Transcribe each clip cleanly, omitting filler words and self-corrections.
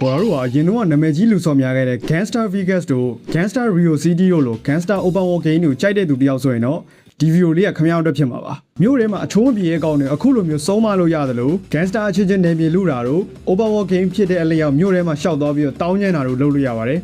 ဘော်တို့ကရင်တော့နာမည်ကြီးလူဆောင်များခဲ့တဲ့ Gangster Vegas တို့ Gangster Rio City တို့လို Gangster Open World Game တို့ကြိုက်တဲ့သူတယောက်ဆိုရင်တော့ဒီဗီဒီယိုလေးကခမရအတွက်ဖြစ်မှာပါမြို့ထဲမှာအချိုးပြေကောင်းနေအခုလိုမျိုးစုံမလို့ရတယ်လို့ Gangster အချင်းချင်းနေပြေလူတာတို့ Open World Game ဖြစ်တဲ့အလျောက်မြို့ထဲမှာရှောက်သွားပြီးတော့တောင်းကျမ်းတာတို့လုပ်လို့ရပါတယ်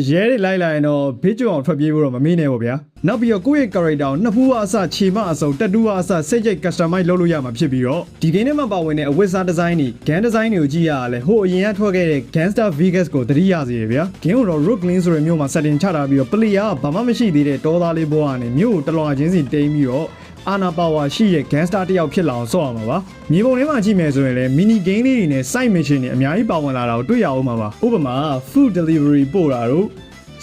ရဲတွေလိုက်လာရင်တော့ဘေးကျော်အောင်ထွက်ပြေးဖို့တော့မမေ့နဲ့ပေါ့ဗျာနောက်ပြီးတော့ကိုယ့်ရဲ့ character ကိုနှစ်ဖူးအစခြေမအစုံတက်တူးအစစိတ်ကြိတ် customize လုပ်လို့ရမှာဖြစ်ပြီးတော့ဒီ game ထဲမှာပါဝင်တဲ့အဝတ်စား design တွေ gun design တွေကိုကြည့်ရတာလေဟိုအရင်ကထွက်ခဲ့တဲ့ Gangster Vegas ကိုသတိရစေရဗျာ game ကိုတော့ Brooklyn ဆိုတဲ့မြို့မှာ setting ချထားပြီးတော့ player ကဘာမှမရှိသေးတဲ့တောသားလေးဘဝကနေမြို့ကိုတလွန်ချင်းစီတိမ်းပြီးတော့အာနာပါဝါရှိတဲ့ Gangster တယောက်ဖြစ်လာအောင်ဆော့ရမှာပါမြေပုံထဲမှာကြည့်မယ်ဆိုရင်လည်း mini game လေးတွေနဲ့ side mission တွေအများကြီးပါဝင်လာတာကိုတွေ့ရအောင်ပါဥပမာ food delivery ပို့တာတို့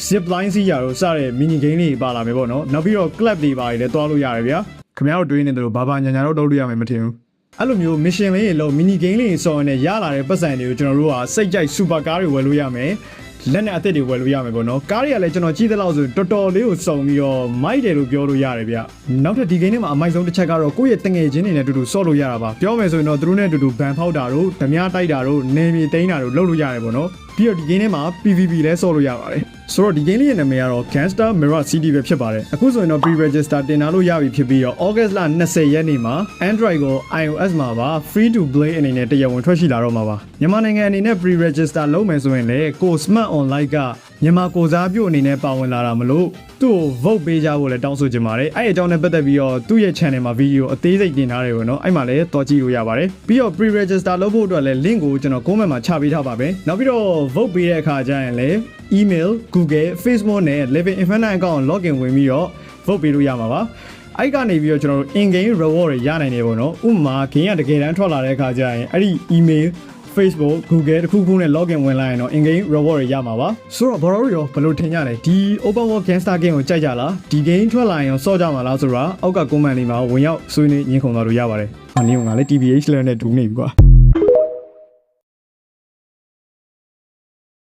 zip line စီးရတော့စတဲ့ mini game တွေပါလာမယ်ပေါ့နော်နောက်ပြီးတော့ club တွေပါလည်းတွားလို့ရတယ်ဗျာခင်ဗျားတို့တွေးနေတယ်လို့ဘာညာညာတော့လုပ်လို့ရမယ်မထင်ဘူးအဲ့လိုမျိုး mission လေးတွေလုံး mini game လေးတွေစော်နေရလာတဲ့ပတ်စံတွေကိုကျွန်တော်တို့ကစိတ်ကြိုက် super car တွေဝယ်လို့ရမယ်လက်နဲ့အသက်တွေဝယ်လို့ရမယ်ပေါ့နော်ကားတွေကလည်းကျွန်တော်ကြည့်သလောက်ဆိုတော်တော်လေးကိုစုံပြီးတော့မိုက်တယ်လို့ပြောလို့ရတယ်ဗျနောက်ထပ်ဒီ game ထဲမှာအမိုက်ဆုံးတစ်ချက်ကတော့ကိုယ့်ရဲ့တငယ်ချင်းတွေနဲ့အတူတူဆော့လို့ရတာပါပြောမယ်ဆိုရင်တော့သူတို့နဲ့အတူတူဘန်ဖောက်တာတို့ဓမြတိုက်တာတို့နေမြေသိမ်းတာတို့လုပ်လို့ရတယ်ပေါ့နော်ပြီးတော့ဒီ game ထဲမှာ PVP လဲဆော့လို့ရပါတယ်ဆိုတော့ဒီ game လေးရဲ့နာမည်ကတော့ Gangster Mirror City ပဲဖြစ်ပါတယ်အခုဆိုရင်တော့ pre-register တင်ထားလို့ရပြီဖြစ်ပြီးတော့ August လ20ရက်နေ့မှာ Android ကို iOS မှာပါ free to play အနေနဲ့တရားဝင်ထွက်ရှိလာတော့မှာပါမြန်မာနိုင်ငံအနေနဲ့ pre-register လုပ်မယ်ဆိုရင်လည်းကို Smart Online ကမြန်မာကိုစားပြုအနေနဲ့ပါဝင်လာတာမလို့သူ့ကို vote ပေးကြဖို့လည်းတောင်းဆိုချင်ပါတယ်အဲ့အကြောင်းနဲ့ပတ်သက်ပြီးတော့သူ့ရဲ့ channel မှာ video အသေးစိတ်တင်ထားတယ်ပေါ့နော်အဲ့မှာလည်းတော့ကြည့်လို့ရပါတယ်ပြီးတော့ pre-register လုပ်ဖို့အတွက်လည်း link ကိုကျွန်တော် comment မှာချပေးထားပါပဲနောက်ပြီးတော့ vote ပေးတဲ့အခါကျရင်လည်း email Google Facebook နဲ့ Living Infinite account login ဝင်ပြီးတော့ vote ပေးလို့ရမှာပါအဲ့ကနေပြီးတော့ကျွန်တော်တို့ in game reward တွေရနိုင်တယ်ပေါ့နော်ဥပမာ game ကတကယ်တမ်းထွက်လာတဲ့အခါကျရင်အဲ့ဒီ email Facebook Google တခုခုနဲ့ login ဝင်လိုက်ရင်တော့ in game reward တွေရမှာပါဆိုတော့ဘော်ရောဘယ်လိုထင်ကြလဲဒီ Open World Gangster game ကိုကြိုက်ကြလားဒီ game ထွက်လာရင်စော့ကြမှာလားဆိုတာအောက်က comment လေးမှာဝင်ရောက်ဆွေးနွေးညှင်းခုန်သွားလို့ရပါတယ်။ဟာနေငါလည်း TBH လည်းနဲ့ဒူးနေပြီကွာ။